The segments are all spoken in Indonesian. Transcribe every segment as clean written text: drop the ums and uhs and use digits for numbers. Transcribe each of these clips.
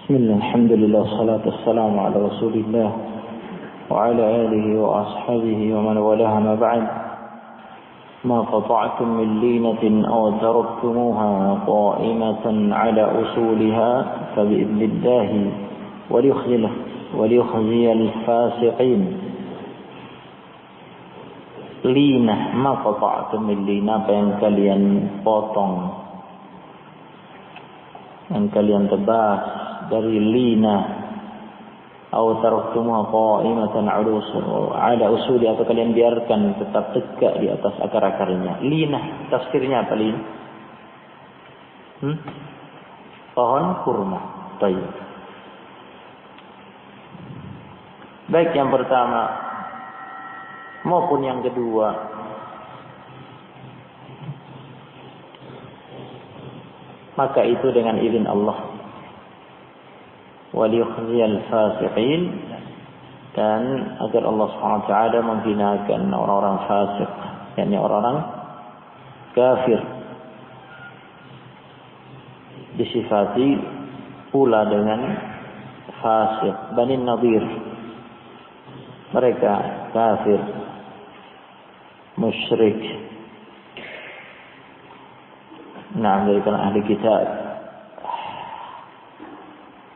Bismillah, alhamdulillah, salatu wassalamu ala rasulillah wa ala alihi wa ashabihi wa man walaha ma ba'd. Ma qata'tum min linatin aw taraktumuha qa'imatan ala usuliha fa bi'idnillahi wa liyukhziyal fasiqin. Linah, ma qata'tum min linah, apa yang kalian potong, yang kalian tebas dari lina, atau taraktumuha qa'imatan ala usuli, atau kalian biarkan tetap tegak di atas akar-akarnya. Lina tafsirnya apa lina? Pohon kurma. Baik. Baik, yang pertama maupun yang kedua, maka itu dengan izin Allah. Waliyukhziyal fasiqin, dan agar Allah SWT menghinakan orang-orang fasik, yakni orang-orang kafir. Disifati pula dengan fasik. Bani Nadir, mereka kafir, musyrik, dari kalangan ahli kitab,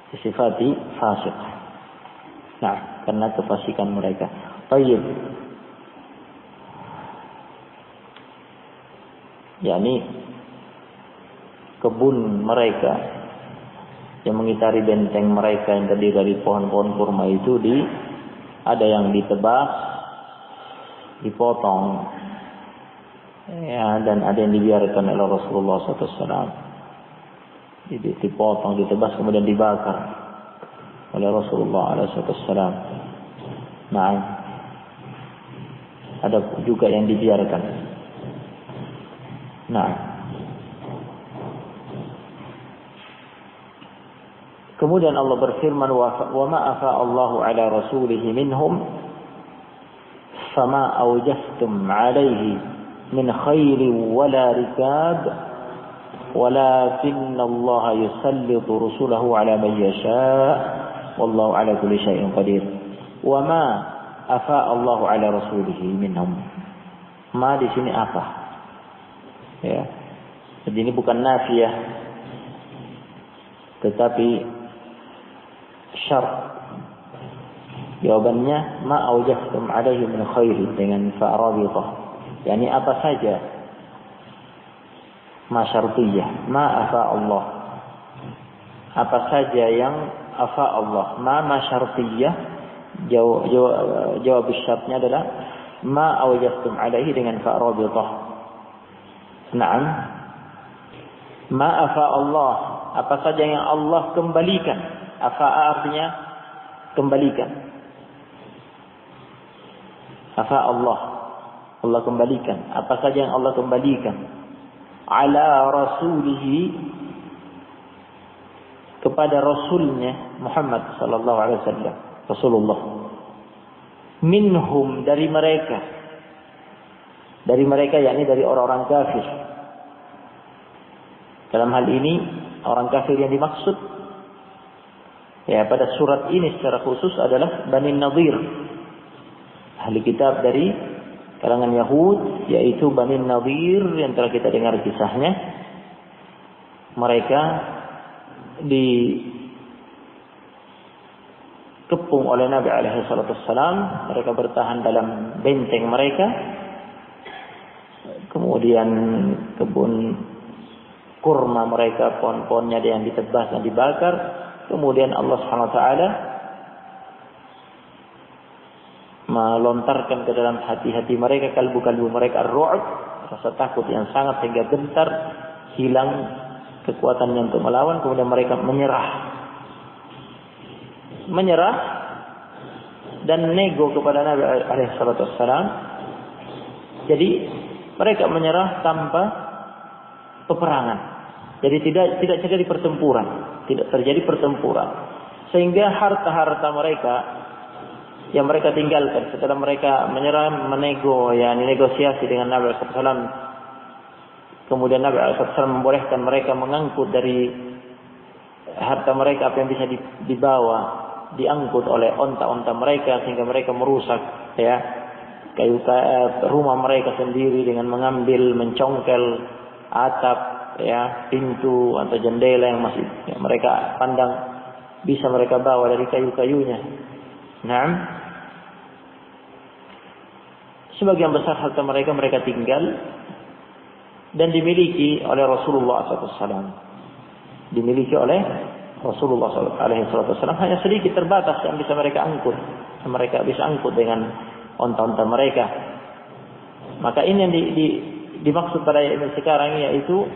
disifati fasik. Karena kefasikan mereka. Baik. yakni kebun mereka yang mengitari benteng mereka yang terdiri dari pohon-pohon kurma itu ada yang ditebas, dipotong, ya, dan ada yang dibiarkan oleh Rasulullah SAW. Dipotong, ditebas, kemudian dibakar oleh Rasulullah SAW. Nah, ada juga yang dibiarkan. Nah, kemudian Allah berfirman, wa ma afa Allahu ala rasulihi minhum fama awjaftum alaihi min khairin wala rikab walakinna Allah yusallitu rusulahu ala man yasha wallahu ala kulli syai'in qadir. Wa ma afa Allahu ala rasulihi minhum. Ma di sini apa? Ya. Jadi ini bukan nafiyah, tetapi syarat. Jawabannya ma aujahtum alaihi min khairin dengan fa'arabithah. Yani apa saja. Ma syartiyah, ma afa Allah. Apa saja yang afa Allah. Ma syartiyah, jawab syaratnya adalah ma aujahtum alaihi dengan fa'arabithah. Naam. Ma afa Allah, apa saja yang Allah kembalikan. Afa artinya kembalikan. Afa Allah kembalikan. Apa saja yang Allah kembalikan. Ala rasulihi, kepada rasulnya Muhammad sallallahu alaihi wasallam, Rasulullah. Minhum, dari mereka. Dari mereka yakni dari orang-orang kafir. Dalam hal ini orang kafir yang dimaksud ya pada surat ini secara khusus adalah Bani Nadir, ahli kitab dari kalangan Yahud, yaitu Bani Nadir yang telah kita dengar kisahnya. Mereka dikepung oleh Nabi alaihi salatu wassalam. Mereka bertahan dalam benteng mereka. Kemudian kebun kurma mereka, pohon-pohonnya ada yang ditebas dan dibakar. Kemudian Allah Subhanahu wa taala melontarkan ke dalam hati-hati mereka, kalbu-kalbu mereka ar-ru'b, rasa takut yang sangat sehingga gentar, hilang kekuatannya untuk melawan. Kemudian mereka menyerah dan nego kepada Nabi alaihi salatu wassalam. Jadi mereka menyerah tanpa peperangan. Jadi tidak terjadi pertempuran. Sehingga harta-harta mereka yang mereka tinggalkan setelah mereka menyerah, negosiasi dengan Nabi sallallahu alaihi wasallam. Kemudian Nabi sallallahu alaihi wasallam membolehkan mereka mengangkut dari harta mereka, apa yang bisa dibawa, diangkut oleh onta-onta mereka sehingga mereka merusak ya rumah mereka sendiri dengan mengambil, mencongkel atap ya, pintu atau jendela yang masih mereka pandang bisa mereka bawa dari kayu-kayunya. Nah, sebagian besar harta mereka tinggal dan dimiliki oleh Rasulullah SAW. Dimiliki oleh Rasulullah SAW. Hanya sedikit terbatas yang bisa mereka angkut. Mereka bisa angkut dengan onta-onta mereka. Maka ini yang dimaksud pada ayat ini sekarang, yaitu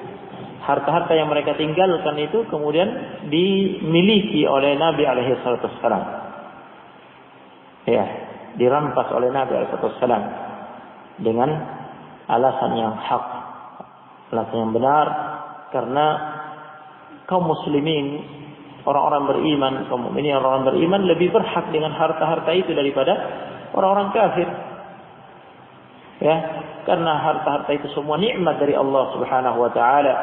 harta-harta yang mereka tinggalkan itu kemudian dimiliki oleh Nabi SAW. Ya, dirampas oleh Nabi SAW dengan alasan yang hak, alasan yang benar, karena kaum muslimin, orang-orang beriman, kaum mukminin, orang-orang beriman lebih berhak dengan harta-harta itu daripada orang-orang kafir. Ya, karena harta-harta itu semua nikmat dari Allah Subhanahu wa taala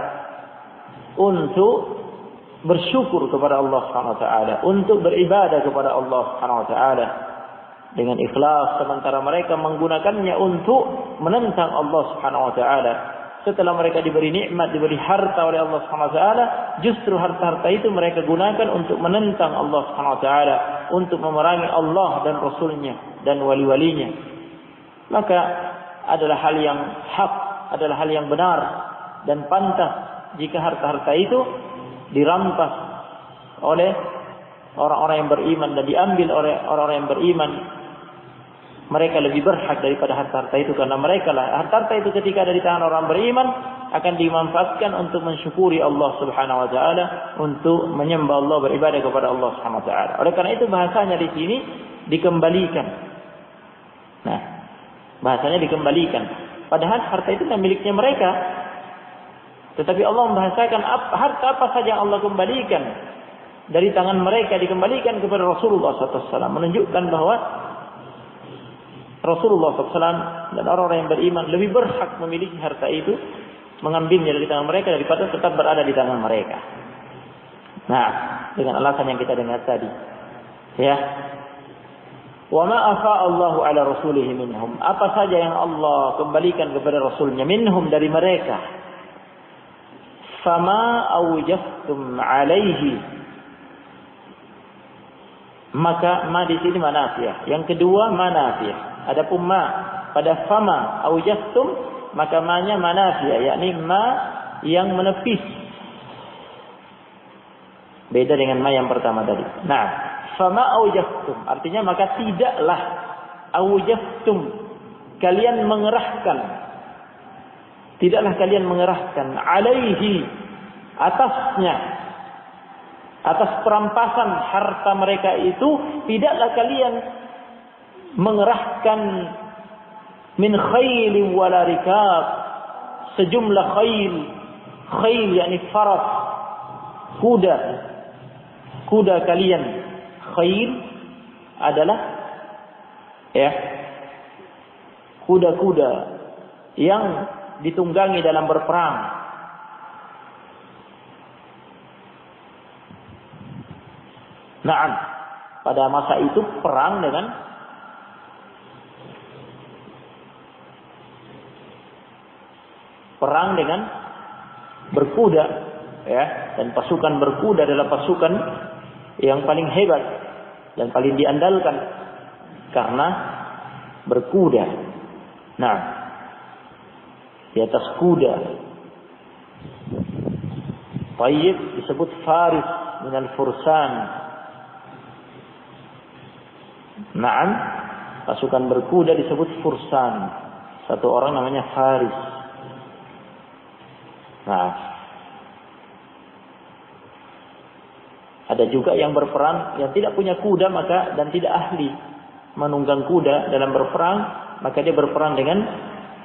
untuk bersyukur kepada Allah Subhanahu wa taala, untuk beribadah kepada Allah Subhanahu wa taala dengan ikhlas, sementara mereka menggunakannya untuk menentang Allah Subhanahu wa taala. Setelah mereka diberi nikmat, diberi harta oleh Allah Subhanahu wa taala, justru harta-harta itu mereka gunakan untuk menentang Allah Subhanahu wa taala, untuk memerangi Allah dan Rasulnya dan wali-walinya. Maka adalah hal yang hak, adalah hal yang benar dan pantas jika harta-harta itu dirampas oleh orang-orang yang beriman dan diambil oleh orang-orang yang beriman. Mereka lebih berhak daripada harta-harta itu, karena mereka lah harta-harta itu ketika ada di tangan orang beriman akan dimanfaatkan untuk mensyukuri Allah Subhanahu wa taala, untuk menyembah Allah, beribadah kepada Allah Subhanahu wa taala. Oleh karena itu bahasanya di sini dikembalikan. Nah, bahasanya dikembalikan. Padahal harta itu miliknya mereka. Tetapi Allah membahasakan harta apa saja yang Allah kembalikan dari tangan mereka dikembalikan kepada Rasulullah SAW, menunjukkan bahwa Rasulullah SAW dan orang-orang yang beriman lebih berhak memiliki harta itu, mengambilnya dari tangan mereka daripada tetap berada di tangan mereka. Nah, dengan alasan yang kita dengar tadi, ya. Wa ma afa Allahu ala rasulihi minhum, apa saja yang Allah kembalikan kepada Rasulnya, minhum dari mereka. Fama awjaftum alaihi, maka ma di sini manafiyah. Yang kedua manafiyah. Adapun ma pada fama awjaftum, maka ma-nya manafiyah, yakni ma yang menepis. Beda dengan ma yang pertama tadi. Nah, fama awjaftum artinya maka tidaklah awjaftum kalian mengerahkan, tidaklah kalian mengerahkan alaihi atasnya, atas perampasan harta mereka itu, tidaklah kalian mengerahkan min khailin wala rikab, sejumlah khail yakni faras, kuda kalian. Khail adalah ya kuda-kuda yang ditunggangi dalam berperang. Naam, pada masa itu perang dengan berkuda, ya, dan pasukan berkuda adalah pasukan yang paling hebat dan paling diandalkan karena berkuda. Nah, di atas kuda. Tayyib disebut faris minal fursan. Naam, pasukan berkuda disebut fursan. Satu orang namanya faris. Nah, ada juga yang berperang yang tidak punya kuda dan tidak ahli menunggang kuda dalam berperang, maka dia berperang dengan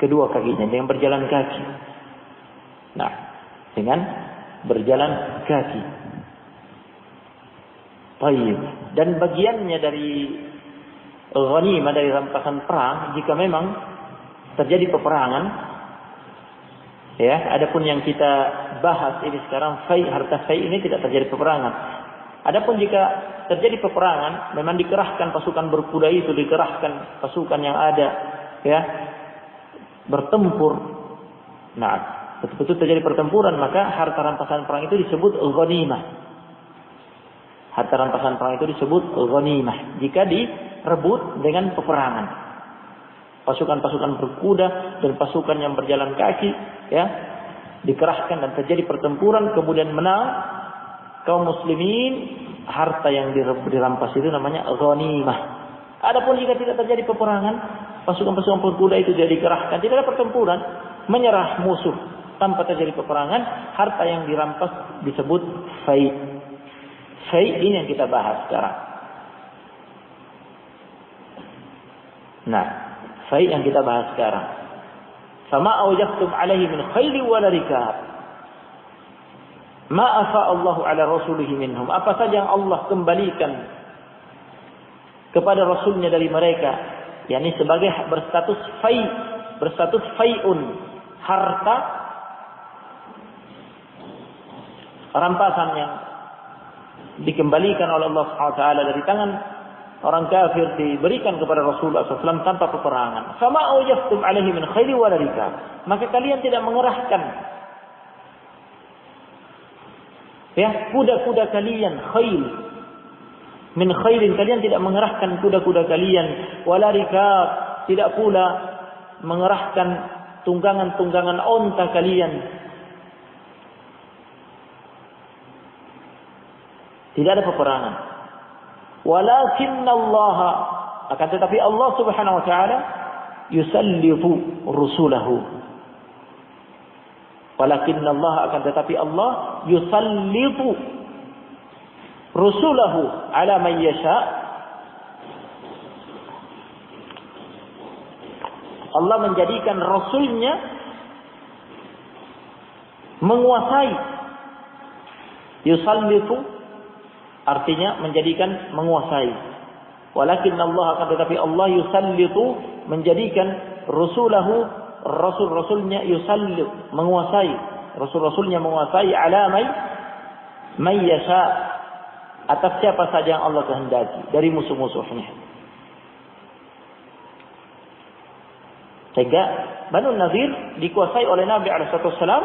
kedua kakinya, dengan berjalan kaki. Nah, dengan berjalan kaki. Baik. Dan bagiannya dari ghanimah, dari rampasan perang, jika memang terjadi peperangan, ya, adapun yang kita bahas ini sekarang, harta fai ini tidak terjadi peperangan. Adapun jika terjadi peperangan, memang dikerahkan pasukan berkuda itu, dikerahkan pasukan yang ada, ya, bertempur. Nah, betul-betul terjadi pertempuran, maka harta rampasan perang itu disebut ghanimah. Harta rampasan perang itu disebut ghanimah jika direbut dengan peperangan. Pasukan-pasukan berkuda dan pasukan yang berjalan kaki, ya, dikerahkan dan terjadi pertempuran, kemudian menang kaum muslimin, harta yang dirampas itu namanya ghanimah. Adapun jika tidak terjadi peperangan, pasukan-pasukan berkuda itu tidak dikerahkan, tidak ada pertempuran, menyerah musuh tanpa terjadi peperangan, harta yang dirampas disebut fai. Fai ini yang kita bahas sekarang. Nah, fai yang kita bahas sekarang. Fama awjaftum alaihi min khayli wala rikab. Ma afa Allahu ala rasulihi minhum. Apa saja yang Allah kembalikan kepada rasulnya dari mereka, yakni sebagai berstatus fai, berstatus fai'un, harta rampasan yang dikembalikan oleh Allah SWT dari tangan orang kafir, diberikan kepada Rasulullah SAW tanpa peperangan. Fama awjaftum alaihi min khayli wala rikab. Maka kalian tidak mengerahkan, ya, kuda-kuda kalian, khayl, min khaylin, kalian tidak mengerahkan kuda-kuda kalian, wala rikab, tidak pula mengerahkan tunggangan-tunggangan onta kalian. Tidak ada peperangan. Walakinna Allah, akan tetapi Allah Subhanahu wa taala yusallitu rusulahu. Walakinna Allah, akan tetapi Allah yusallitu rusulahu ala man yasha. Allah menjadikan rasulnya menguasai. Yusallitu artinya menjadikan, menguasai. Walakin Allah, akan tetapi Allah yusallitu, menjadikan rusulahu, rasul-rasulnya, yusallit, menguasai, rasul-rasulnya menguasai, ala may yasha, atas siapa saja yang Allah kehendaki dari musuh-musuhnya. Sehingga Banu Nadir dikuasai oleh Nabi SAW,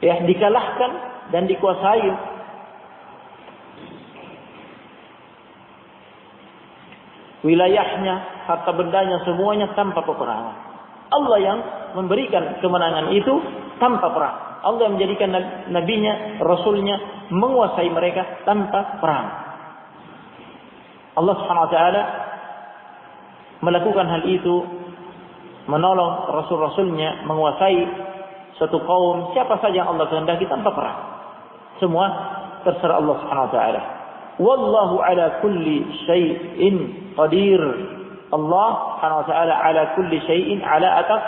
ya, dikalahkan dan dikuasai wilayahnya, harta bendanya, semuanya tanpa peperangan. Allah yang memberikan kemenangan itu tanpa perang. Allah yang menjadikan nabinya, rasulnya menguasai mereka tanpa perang. Allah Subhanahu wa taala melakukan hal itu, menolong rasul-rasulnya menguasai suatu kaum, siapa saja yang Allah kehendaki tanpa perang. Semua terserah Allah Subhanahu wa taala. Wallahu ala kulli syai'in qadir. Allah Subhanahu wa taala ala kulli syai'in, ala atas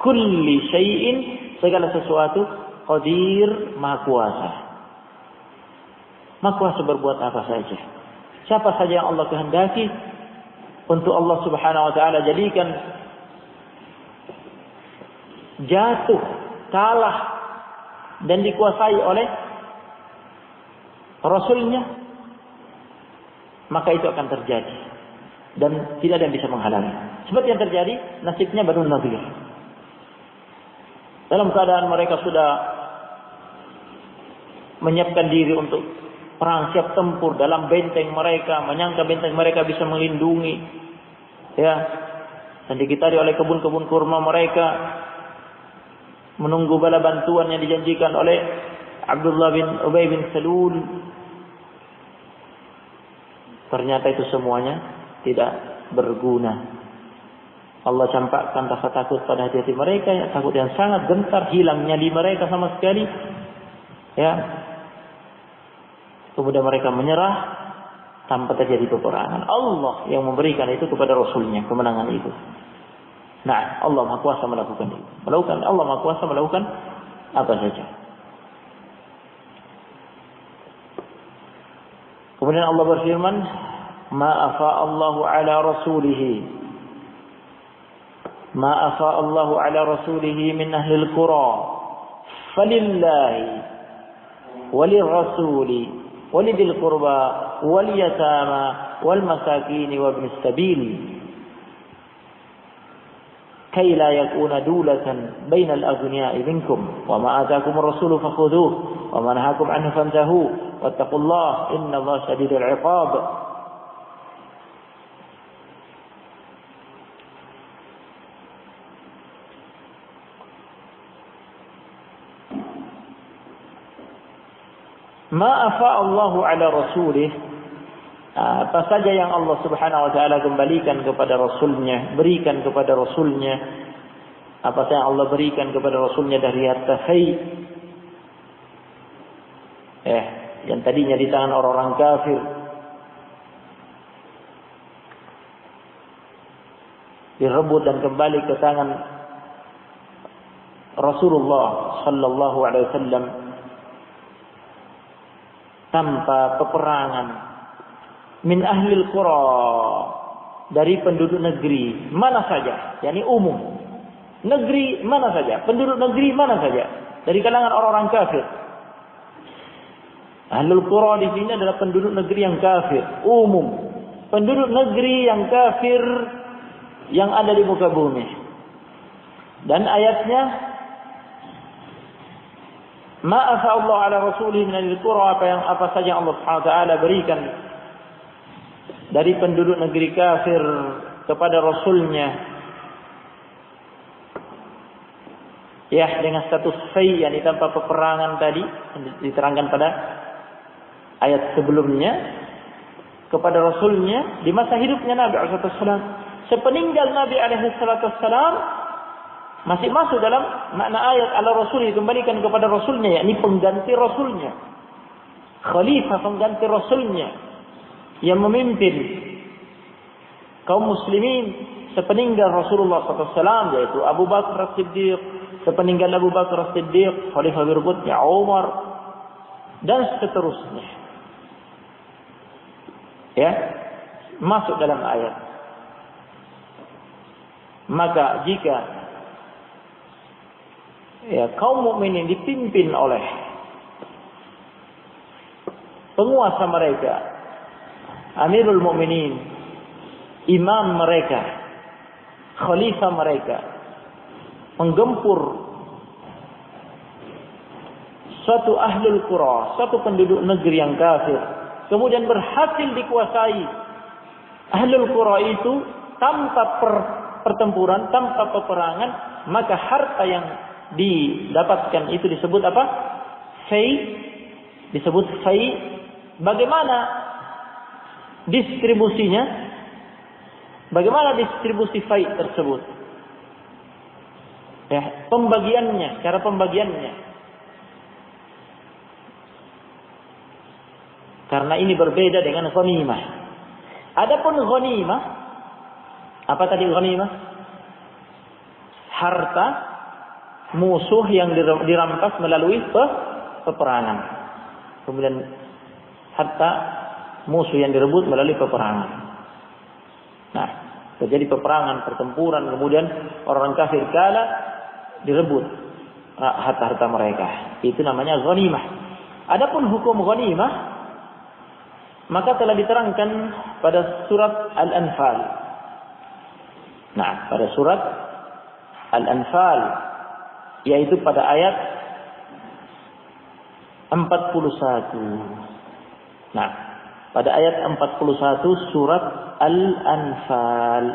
kulli syai'in, segala sesuatu, qadir, maha kuasa. Maha kuasa berbuat apa saja. Siapa saja yang Allah kehendaki untuk Allah Subhanahu wa taala jadikan jatuh, kalah dan dikuasai oleh rasulnya, maka itu akan terjadi dan tidak ada yang bisa menghalangi. Seperti yang terjadi nasibnya Banu Nadir. Dalam keadaan mereka sudah menyiapkan diri untuk perang, siap tempur dalam benteng mereka, menyangka benteng mereka bisa melindungi, ya, dan dikitari oleh kebun-kebun kurma mereka, menunggu bala bantuan yang dijanjikan oleh Abdullah bin Ubay bin Salul. Ternyata itu semuanya tidak berguna. Allah campakkan rasa takut pada hati-hati mereka, ya, takut yang sangat gentar, hilang nyali mereka sama sekali, ya. Kemudian mereka menyerah tanpa terjadi peperangan. Allah yang memberikan itu kepada Rasulnya, kemenangan itu. Nah, Allah Maha Kuasa melakukan itu. Allah Maha Kuasa melakukan apa saja. Kemudian Allah berfirman, "Ma afa Allahu ala rasulih." Ma afa Allahu ala rasulih min ahli al-qura falillahi walirrasuli walidil qurba wal yatama wal masakin wa ibnis sabil kay la yakuna dulatan bainal aghniya'i minkum wa ma ataakumur rasulu fakhudhuhu wa ma nahakum anhu fantahu wattaqullaha innallaha shadidul 'iqab. Ma afa Allahu ala rasulih, apa saja yang Allah Subhanahu wa taala kembalikan kepada rasulnya, berikan kepada rasulnya, apa saja yang Allah berikan kepada rasulnya dari harta fai, yang tadinya di tangan orang-orang kafir, direbut dan kembali ke tangan Rasulullah sallallahu alaihi wasallam tanpa peperangan, min ahlil qura, dari penduduk negeri mana saja, yakni umum, negeri mana saja, penduduk negeri mana saja, dari kalangan orang-orang kafir. Ahlul qura di sini adalah penduduk negeri yang kafir, umum, penduduk negeri yang kafir yang ada di muka bumi. Dan ayatnya ma afa Allah ala rasulih min al-qura, apa saja Allah Subhanahu wa taala berikan dari penduduk negeri kafir kepada rasulnya, ya dengan status fai, yakni tanpa peperangan tadi diterangkan pada ayat sebelumnya, kepada rasulnya di masa hidupnya Nabi alaihi wasallam. Sepeninggal Nabi alaihi wasallam masih masuk dalam makna ayat ala rasul, dikembalikan kepada rasulnya, yakni pengganti rasulnya, khalifah pengganti rasulnya yang memimpin kaum muslimin sepeninggal Rasulullah SAW, yaitu Abu Bakar As-Siddiq. Sepeninggal Abu Bakar As-Siddiq, khalifah berikutnya Umar, dan seterusnya, ya, masuk dalam ayat. Maka jika kaum mukminin dipimpin oleh penguasa mereka, Amirul Mukminin, imam mereka, khalifah mereka, menggempur suatu ahlul qura, suatu penduduk negeri yang kafir, kemudian berhasil dikuasai ahlul qura itu tanpa pertempuran, tanpa peperangan, maka harta yang didapatkan itu disebut apa? Fai, disebut fai. Bagaimana distribusinya? Bagaimana distribusi fai tersebut? Ya, pembagiannya, cara pembagiannya. Karena ini berbeda dengan ghanimah. Adapun ghanimah, apa tadi ghanimah? Harta musuh yang dirampas melalui peperangan. Kemudian harta musuh yang direbut melalui peperangan. Nah, terjadi peperangan, pertempuran, kemudian orang kafir kalah, direbut harta-harta mereka. Itu namanya ghanimah. Adapun hukum ghanimah, maka telah diterangkan pada surat Al-Anfal. Nah, pada surat Al-Anfal, yaitu pada ayat 41. Nah, pada ayat 41 surat Al-Anfal.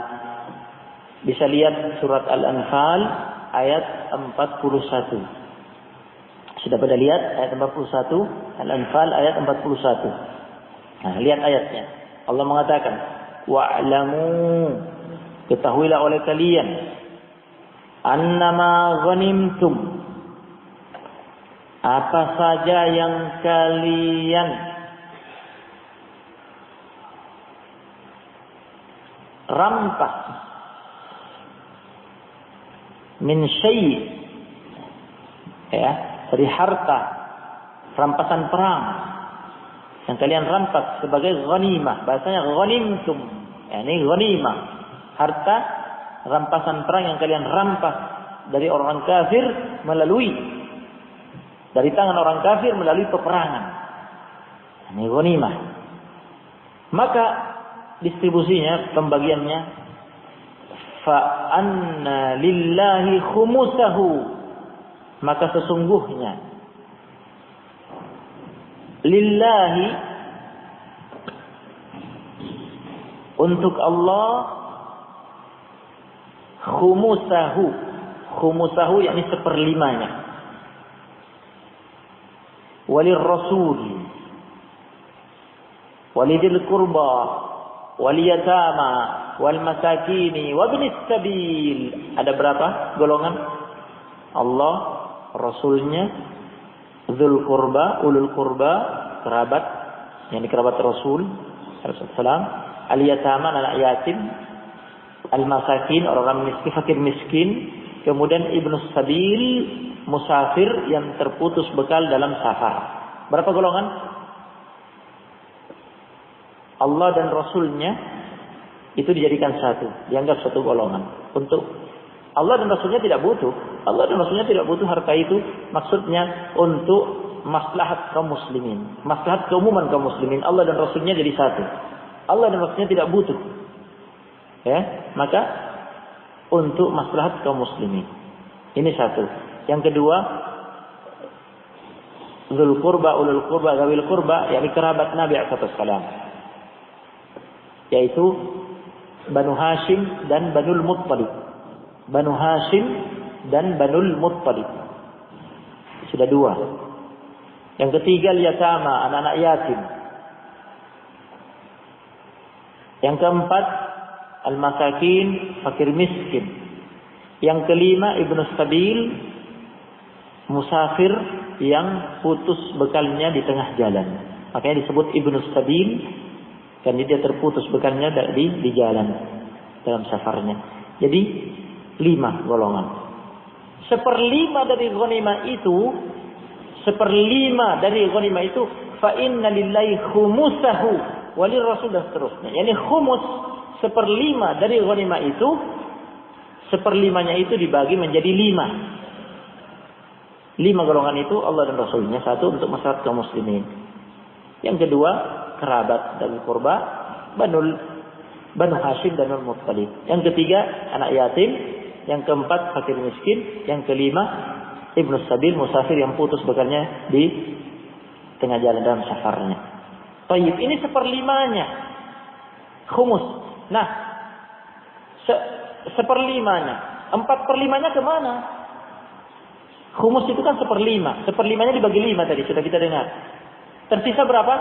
Bisa lihat surat Al-Anfal ayat 41. Sudah pada lihat ayat 41, Al-Anfal ayat 41. Nah, lihat ayatnya. Allah mengatakan, wa'lamu, ketahuilah oleh kalian, annama ghanimtum, apa saja yang kalian rampas, min syai', ya, dari harta rampasan perang yang kalian rampas sebagai ghanimah. Bahasanya ghanimtum, yakni ghanimah, harta rampasan perang yang kalian rampas dari orang kafir melalui dari tangan orang kafir melalui peperangan. Ini ghanimah. Maka distribusinya, pembagiannya, fa anna lillahi khumusahu, maka sesungguhnya lillahi, untuk Allah, khumusahu, khumusahu yakni seperlimanya, walir rasul, walidil qurba, wal yatama, wal masakini, wabnis sabil. Ada berapa golongan? Allah, Rasulnya, dzul qurba, ulul qurba, kerabat, yang kerabat Rasul sallallahu, al yatama, anak yatim, al masakin, orang miskin, fakir miskin, kemudian ibnus sabil, musafir yang terputus bekal dalam safar. Berapa golongan? Allah dan Rasulnya itu dijadikan satu, dianggap satu golongan. Untuk Allah dan Rasulnya tidak butuh. Allah dan Rasulnya tidak butuh harta itu. Maksudnya untuk maslahat kaum muslimin, maslahat keumuman kaum muslimin. Allah dan Rasulnya jadi satu. Allah dan Rasulnya tidak butuh. Ya, maka untuk maslahat kaum muslimin. Ini satu. Yang kedua, dzul qurba, ulul qurba, zawil qurba, yakni kerabat Nabi sallallahu alaihi wasallam, yaitu Banu Hashim dan Banul Muttalib. Banu Hashim dan Banul Muttalib. Sudah dua. Yang ketiga, yatama, anak-anak yatim. Yang keempat, al-masakin, fakir miskin. Yang kelima, ibnu sabil, musafir yang putus bekalnya di tengah jalan. Makanya disebut ibnu sabil, karena dia terputus bekalnya di jalan dalam safarnya. Jadi 5 golongan. 1/5 dari ghanimah itu, 1/5 dari ghanimah itu, fa inna lillahi khumusahu walir rasul, dan seterusnya. Yani khumus, 1/5 dari ghanimah itu, 1/5-nya itu dibagi menjadi 5. 5 golongan itu Allah dan Rasulnya. Satu untuk masyarakat kaum muslimin. Yang kedua, kerabat dan kurba, Banu Hashim dan Banu Muttalib. Yang ketiga, anak yatim. Yang keempat, fakir miskin. Yang kelima, ibnu sabil, musafir yang putus bekalnya di tengah jalan dalam safarnya. Tayyib, ini 1/5-nya khumus. Nah, 1/5-nya, 4/5-nya kemana? Khumus itu kan 1/5. 1/5-nya dibagi 5 tadi sudah kita dengar. Tersisa berapa?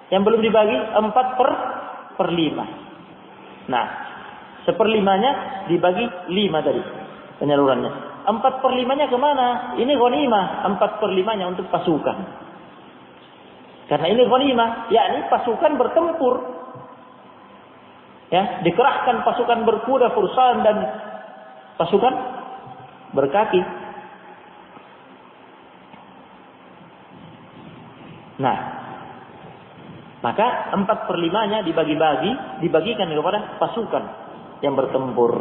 Yang belum dibagi 4/5. Nah, 1/5-nya dibagi 5 tadi penyalurannya. 4/5-nya kemana? Ini ghanimah. 4/5-nya untuk pasukan. Karena ini ghanimah, yakni pasukan bertempur. Ya, dikerahkan pasukan berkuda, fursan, dan pasukan berkaki. Nah, maka 4/5-nya dibagikan kepada pasukan yang bertempur.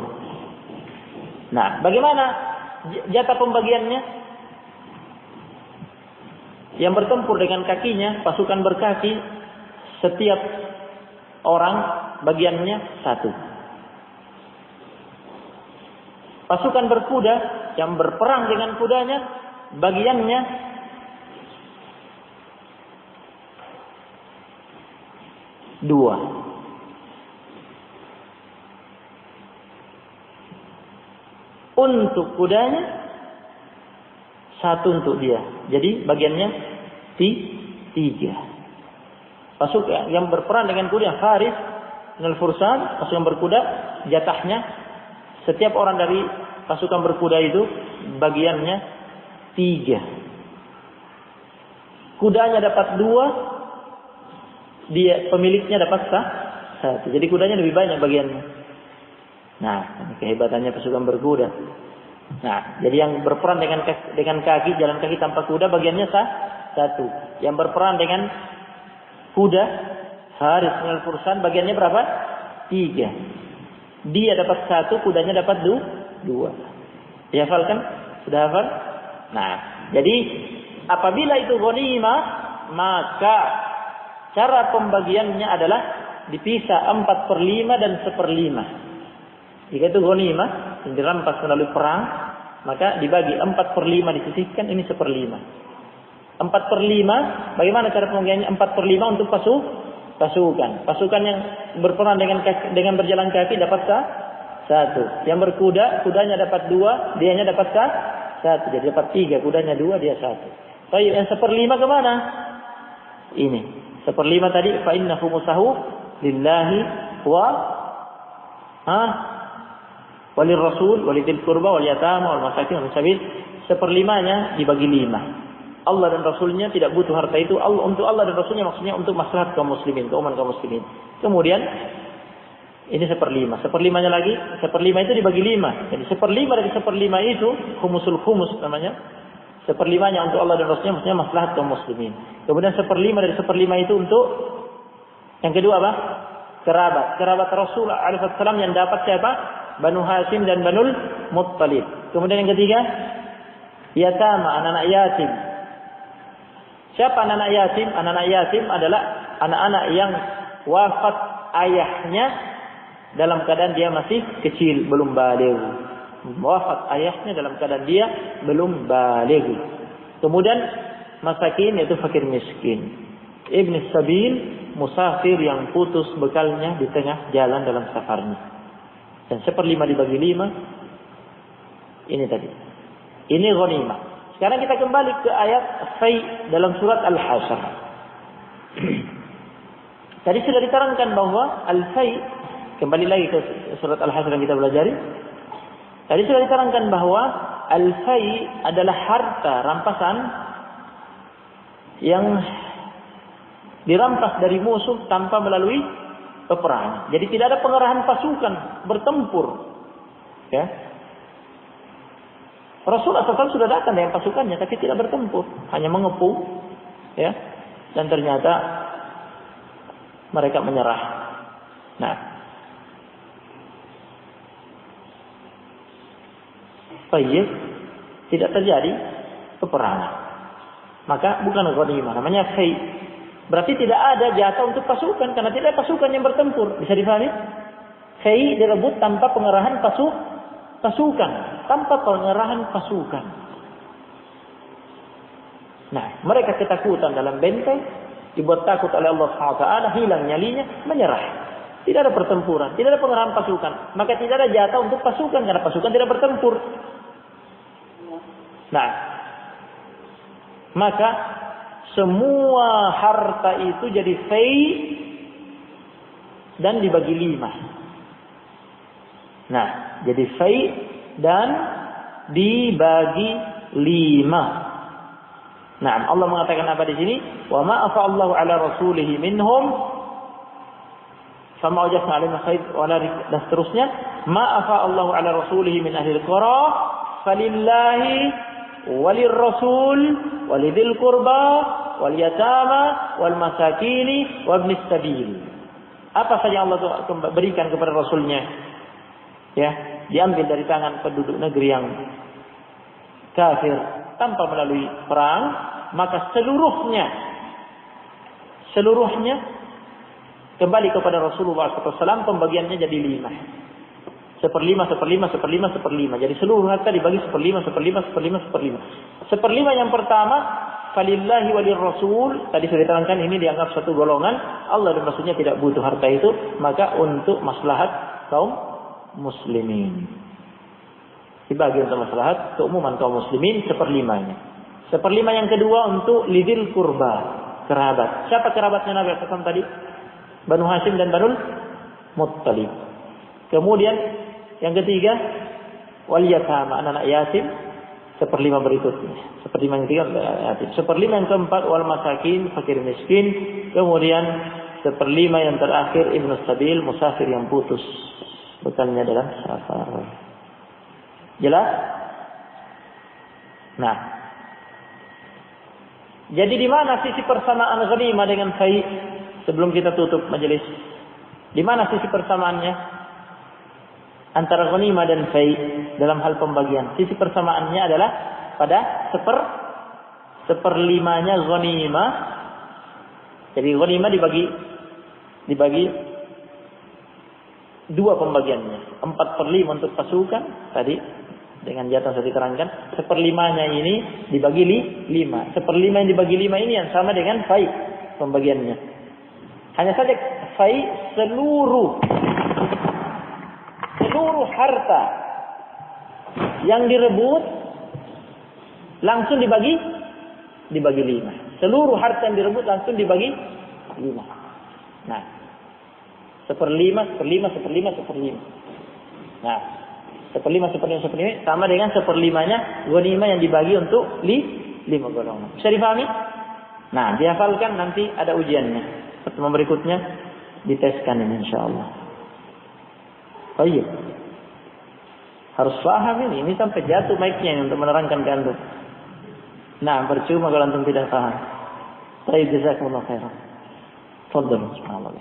Nah, bagaimana jatah pembagiannya? Yang bertempur dengan kakinya, pasukan berkaki, setiap orang bagiannya 1. Pasukan berkuda yang berperang dengan kudanya, bagiannya 2. Untuk kudanya 1 untuk dia. Jadi bagiannya 3. Pasukan yang berperang dengan kuda, faris dengan fursan, pasukan berkuda, jatahnya setiap orang dari pasukan berkuda itu bagiannya 3. Kudanya dapat 2, dia pemiliknya dapat 1. Jadi kudanya lebih banyak bagiannya. Nah, ini kehebatannya pasukan berkuda. Nah, jadi yang berperang dengan kaki, jalan kaki tanpa kuda, bagiannya 1. Yang berperang dengan kuda, haris dengan fursan, bagiannya berapa? 3. Dia dapat 1, kudanya dapat 2. Dihafalkan? Sudah hafal? Nah, jadi apabila itu ghanimah, maka cara pembagiannya adalah dipisah 4/5 dan 1/5. Jika itu ghanimah yang dirampas melalui perang, maka dibagi 4/5 disisihkan, ini 1/5. 4/5, bagaimana cara pembagiannya? 4/5 untuk pasukan. Pasukan yang berperang dengan berjalan kaki dapat 1. Yang berkuda, kudanya dapat 2, dianya dapat 1. Jadi dapat 3, kudanya 2, dia 1. Baik, yang 1/5 kemana? Ini 1/5 tadi, fa innahu musahu lillahi wa walir rasul walidil qurba wal yatama wal masakin wal sabil. 1/5-nya dibagi 5. Allah dan Rasulnya tidak butuh harta itu. Untuk Allah dan Rasulnya maksudnya untuk maslahat kaum muslimin, keumuman kaum muslimin. Kemudian ini 1/5. 1/5-nya lagi, 1/5 itu dibagi 5. Jadi 1/5 dari 1/5 itu khumusul khumus namanya. 1/5-nya untuk Allah dan Rasulnya maksudnya maslahat kaum muslimin. Kemudian 1/5 dari 1/5 itu untuk yang kedua apa? Kerabat Rasul alaihi wasallam yang dapat siapa? Banu Hashim dan Banul Muttalib. Kemudian yang ketiga, yatama, anak-anak yatim. Siapa anak-anak yatim? Anak-anak yatim adalah anak-anak yang wafat ayahnya dalam keadaan dia masih kecil, belum baligh. Wafat ayahnya dalam keadaan dia belum baligh. Kemudian masakin, yaitu fakir miskin. Ibn Sabil, musafir yang putus bekalnya di tengah jalan dalam safarnya. Dan 1/5 dibagi 5. Ini tadi. Ini ghanimah. Sekarang kita kembali ke ayat fai dalam surat Al-Hasyr. Tadi sudah diterangkan bahwa al-fai, kembali lagi ke surat Al-Hasyr yang kita pelajari. Tadi sudah diterangkan bahwa al-fai adalah harta rampasan yang dirampas dari musuh tanpa melalui peperangan. Jadi tidak ada pengerahan pasukan bertempur. Ya. Rasulullah SAW sudah datang dengan pasukannya, tapi tidak bertempur, hanya mengepung, ya. Dan ternyata mereka menyerah. Nah, baik, tidak terjadi peperangan. Maka bukan ghanimah, namanya fai. Berarti tidak ada jatah untuk pasukan karena tidak ada pasukan yang bertempur. Bisa difahami? Fai direbut tanpa pengerahan pasukan, tanpa pengerahan pasukan. Nah, mereka ketakutan dalam benteng, dibuat takut oleh Allah SWT, hilang nyalinya, menyerah. Tidak ada pertempuran, tidak ada pengerahan pasukan, maka tidak ada jatah untuk pasukan karena pasukan tidak bertempur. Nah, maka semua harta itu jadi fai dan dibagi 5. Nah, jadi fai dan dibagi 5. Nah, Allah mengatakan apa di sini? Wa ma afa'allahu ala rasulih minhum fama wajadna 'alaihim khair wa la dan seterusnya. Ma afa'allahu ala rasulih min ahli al-qura falillahi walir rasul walidil qurba wal yatama wal masakini wa ibnis sabil. Apa saja Allah berikan kepada rasulnya, ya, diambil dari tangan penduduk negeri yang kafir tanpa melalui perang, maka seluruhnya kembali kepada Rasulullah SAW. Pembagiannya jadi 5. 1/5. Jadi seluruh harta dibagi 1/5. 1/5 yang pertama, falillahi walir rasul. Tadi sudah diterangkan ini dianggap satu golongan. Allah dan Rasulnya tidak butuh harta itu, maka untuk maslahat kaum muslimin. Dibagi untuk maslahat keumuman kaum muslimin 1/5-nya. 1/5 yang kedua untuk lidil kurba, kerabat. Siapa kerabatnya Nabi SAW tadi? Banu Hashim dan Banul Muttalib. Kemudian yang ketiga wal yatama, anak-anak yatim. 1/5 berikutnya. 1/5 yang ketiga yatim. 1/5 yang keempat wal masakin, fakir miskin. Kemudian 1/5 yang terakhir ibnu sabil, musafir yang putus bekalnya dalam safar. Jelas? Nah, jadi di mana sisi persamaan ghanimah dengan fai? Sebelum kita tutup majelis, di mana sisi persamaannya antara ghanimah dan fai dalam hal pembagian? Sisi persamaannya adalah pada seperlimanya ghanimah. Jadi ghanimah dibagi dua pembagiannya. 4/5 untuk pasukan tadi dengan jatah saya diterangkan. 1/5-nya ini dibagi 5. 1/5 yang dibagi 5 ini yang sama dengan fai pembagiannya. Hanya saja fai seluruh harta yang direbut langsung dibagi 5. Seluruh harta yang direbut langsung dibagi 5. Nah, 1/5. Nah, 1/5 sama dengan 1/5-nya ghanimah yang dibagi untuk 5 golongan. Bisa difahami? Nah, dihafalkan, nanti ada ujiannya. Pertemuan berikutnya diteskan ini insyaallah. Baik. Harus paham ini sampai jatuh mic-nya ini untuk menerangkan ke antum. Nah, percuma kalau antum tidak paham. Baik, jazakumullah khairan. Tafadhal. Subhanallah.